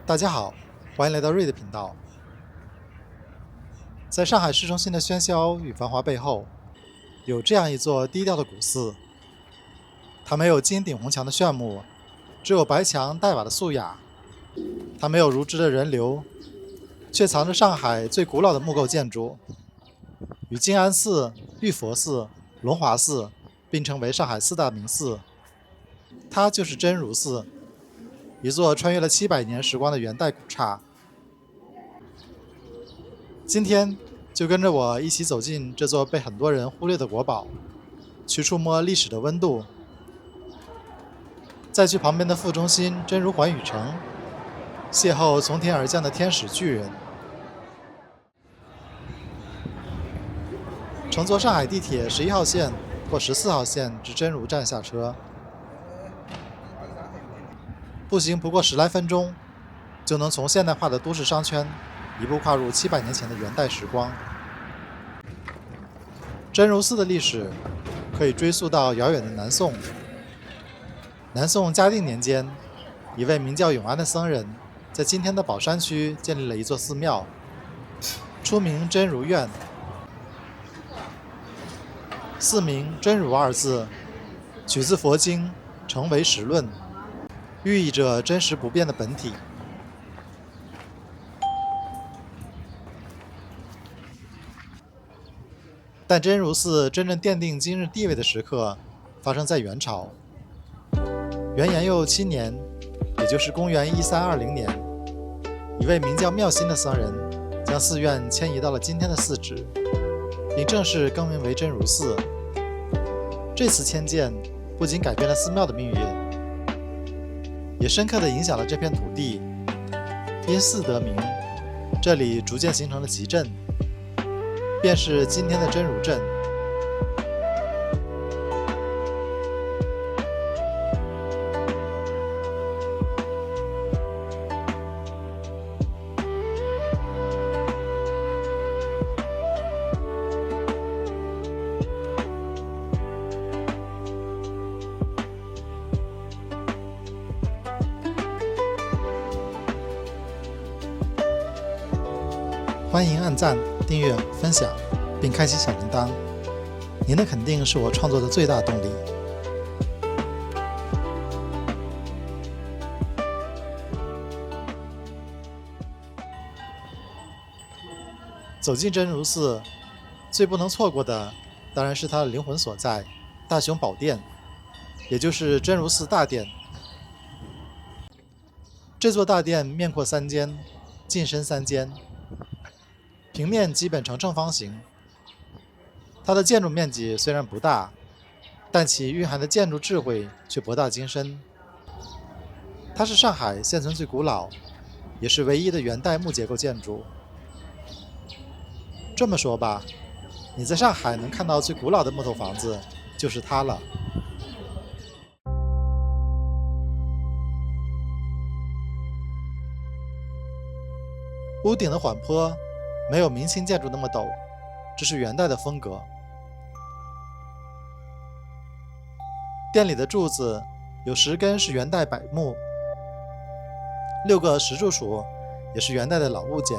大家好，欢迎来到瑞的频道。在上海市中心的喧嚣与繁华背后，有这样一座低调的古寺。它没有金顶红墙的炫目，只有白墙黛瓦的素雅。它没有如织的人流，却藏着上海最古老的木构建筑，与静安寺、玉佛寺、龙华寺并称为上海四大名寺。它就是真如寺，一座穿越了700年时光的元代古刹。今天就跟着我一起走进这座被很多人忽略的国宝，去触摸历史的温度，再去旁边的副中心真如环宇城，邂逅从天而降的天使巨人。乘坐上海地铁11号线或14号线至真如站下车，步行不过10来分钟，就能从现代化的都市商圈一步跨入700年前的元代时光。真如寺的历史可以追溯到遥远的南宋。南宋嘉定年间，一位名叫永安的僧人在今天的宝山区建立了一座寺庙，初名真如院。寺名真如二字，取自佛经成唯识论，寓意着真实不变的本体。但真如寺真正奠定今日地位的时刻，发生在元朝。元延佑7年，也就是公元1320年，一位名叫妙心的僧人，将寺院迁移到了今天的寺址，并正式更名为真如寺。这次迁建不仅改变了寺庙的命运，也深刻地影响了这片土地。因寺得名，这里逐渐形成了集镇，便是今天的真如镇。欢迎按赞、订阅、分享，并开启小铃铛。您的肯定是我创作的最大动力。走进真如寺，最不能错过的当然是它的灵魂所在——大雄宝殿，也就是真如寺大殿。这座大殿面阔3间，进深3间，平面基本呈正方形。它的建筑面积虽然不大，但其蕴含的建筑智慧却博大精深。它是上海现存最古老，也是唯一的元代木结构建筑。这么说吧，你在上海能看到最古老的木头房子，就是它了。屋顶的缓坡没有明清建筑那么陡，这是元代的风格。殿里的柱子有10根是元代柏木，6个石柱础也是元代的老物件。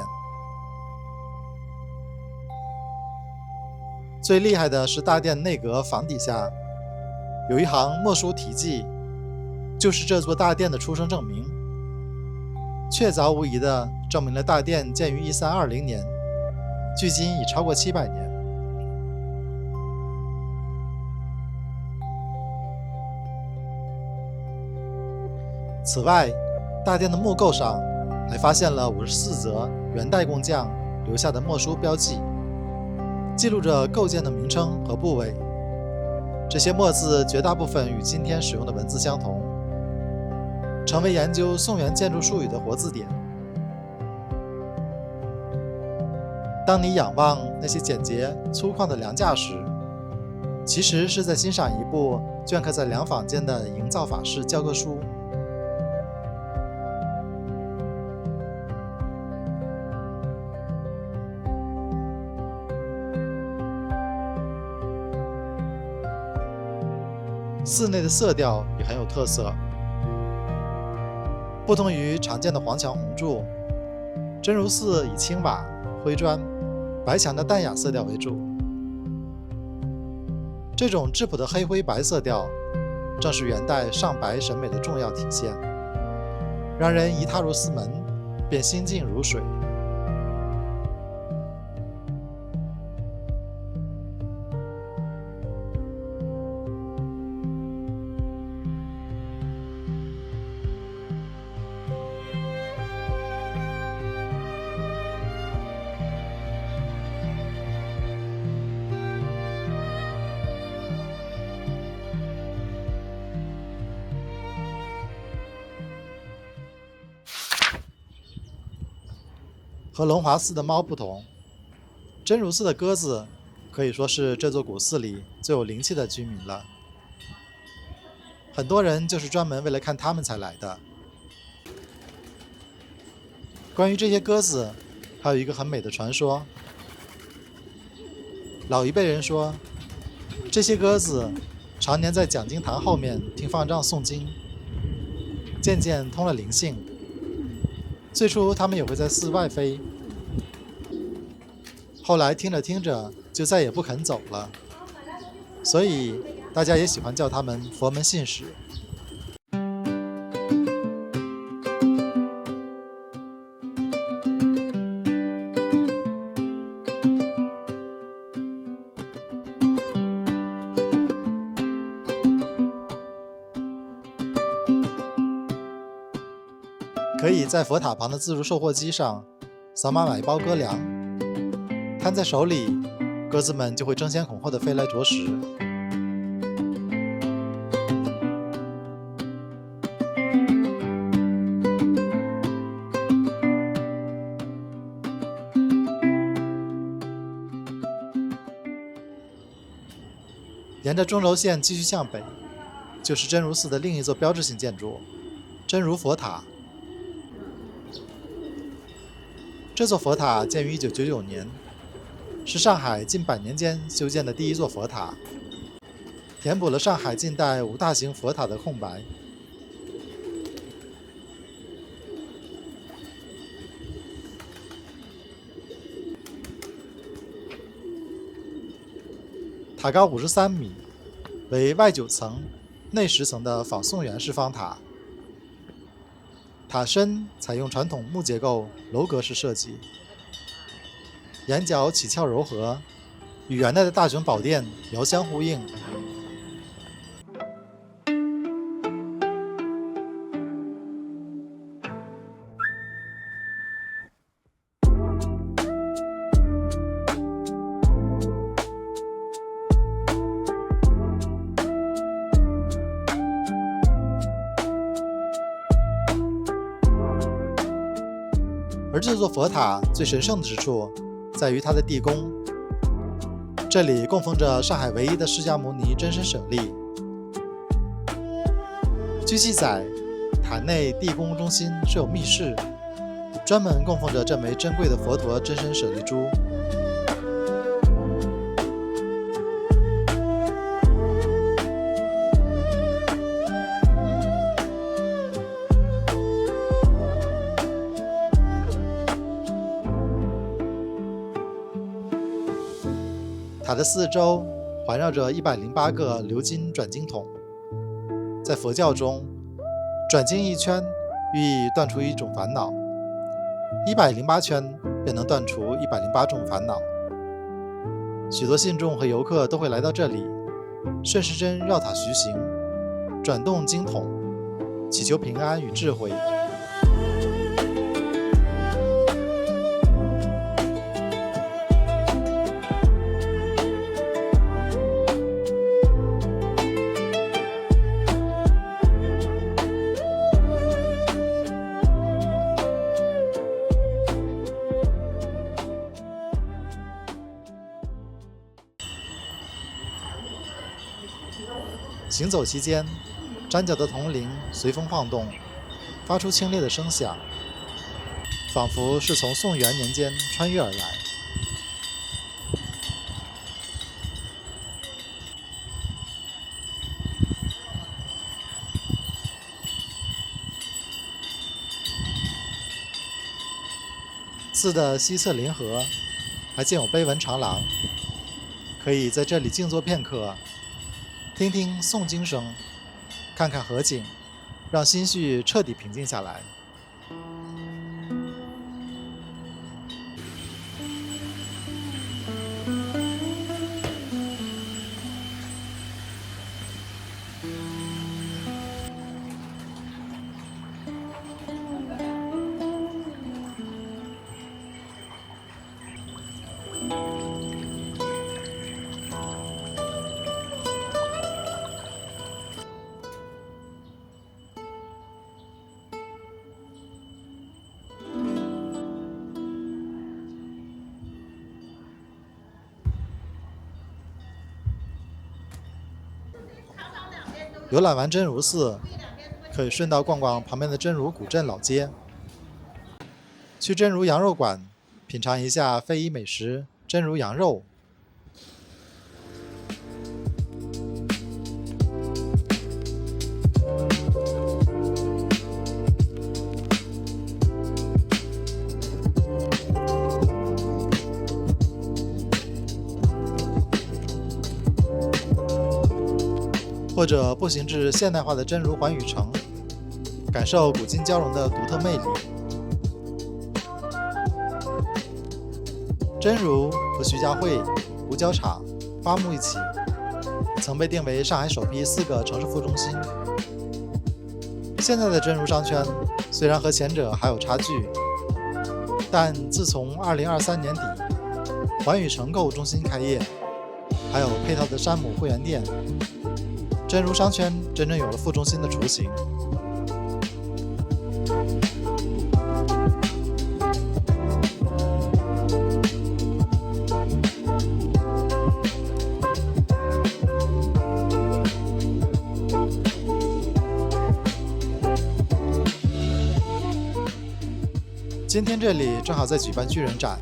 最厉害的是大殿内阁房底下有一行墨书题记，就是这座大殿的出生证明，确凿无疑地证明了大殿建于1320年，距今已超过700年。此外，大殿的木构上还发现了54则元代工匠留下的墨书标记，记录着构件的名称和部位。这些墨字绝大部分与今天使用的文字相同，成为研究宋元建筑术语的活字典。当你仰望那些简洁粗犷的梁架时，其实是在欣赏一部镌刻在梁坊间的营造法式教科书。寺内的色调也很有特色，不同于常见的黄墙红柱，真如寺以青瓦、灰砖、白墙的淡雅色调为主。这种质朴的黑灰白色调，正是元代上白审美的重要体现，让人一踏入寺门便心静如水。和龙华寺的猫不同，真如寺的鸽子可以说是这座古寺里最有灵气的居民了。很多人就是专门为了看它们才来的。关于这些鸽子，还有一个很美的传说。老一辈人说，这些鸽子常年在讲经堂后面听方丈诵经，渐渐通了灵性。最初它们也会在寺外飞，后来听着听着就再也不肯走了，所以大家也喜欢叫它们佛门信使。可以在佛塔旁的自助售货机上扫码买一包鸽粮，摊在手里，鸽子们就会争先恐后地飞来啄食。沿着中轴线继续向北，就是真如寺的另一座标志性建筑——真如佛塔。这座佛塔建于1999年，是上海近100年间修建的第一座佛塔，填补了上海近代5大型佛塔的空白。塔高53米，为外9层、内10层的仿宋元式方塔。塔身采用传统木结构楼阁式设计，檐角起翘柔和，与元代的大雄宝殿遥相呼应。而这座佛塔最神圣之处在于它的地宫，这里供奉着上海唯一的释迦牟尼真身舍利。据记载，塔内地宫中心设有密室，专门供奉着这枚珍贵的佛陀真身舍利珠。塔的四周环绕着108个鎏金转经筒，在佛教中，转经一圈寓意断除一种烦恼，108圈便能断除108种烦恼。许多信众和游客都会来到这里，顺时针绕塔徐行，转动经筒，祈求平安与智慧。行走期间，粘脚的铜铃随风晃动，发出清冽的声响，仿佛是从宋元年间穿越而来。寺的西侧临河还建有碑文长廊，可以在这里静坐片刻，听听诵经声，看看河景，让心绪彻底平静下来。游览完真如寺，可以顺道逛逛旁边的真如古镇老街，去真如羊肉馆品尝一下非遗美食真如羊肉。或者步行至现代化的真如环宇城，感受古今交融的独特魅力。真如和徐家汇、五角场、花木一起，曾被定为上海首批4个城市副中心。现在的真如商圈虽然和前者还有差距，但自从2023年底环宇城购物中心开业，还有配套的山姆会员店，真如商圈真正有了副中心的雏形。今天这里正好在举办巨人展，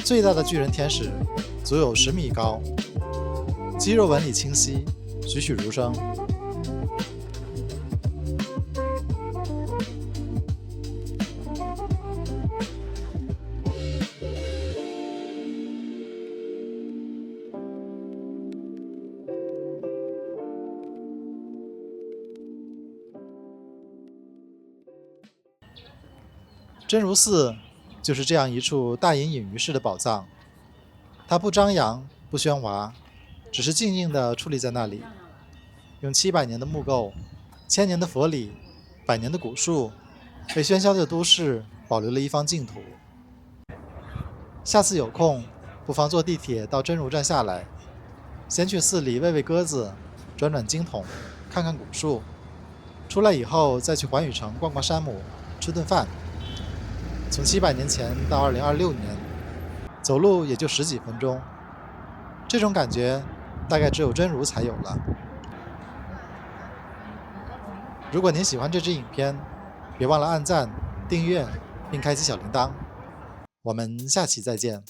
最大的巨人天使足有10米高，肌肉纹理清晰，栩栩如生。真如寺就是这样一处大隐隐于市的宝藏，它不张扬，不喧哗，只是静静地矗立在那里，用700年的木构、1000年的佛理、100年的古树，为喧嚣的都市保留了一方净土。下次有空，不妨坐地铁到真如站下来，先去寺里喂喂鸽子，转转经筒，看看古树，出来以后再去环宇城逛逛山姆，吃顿饭。从700年前到2026年，走路也就10几分钟，这种感觉大概只有真如才有了。如果您喜欢这支影片，别忘了按赞、订阅并开启小铃铛。我们下期再见。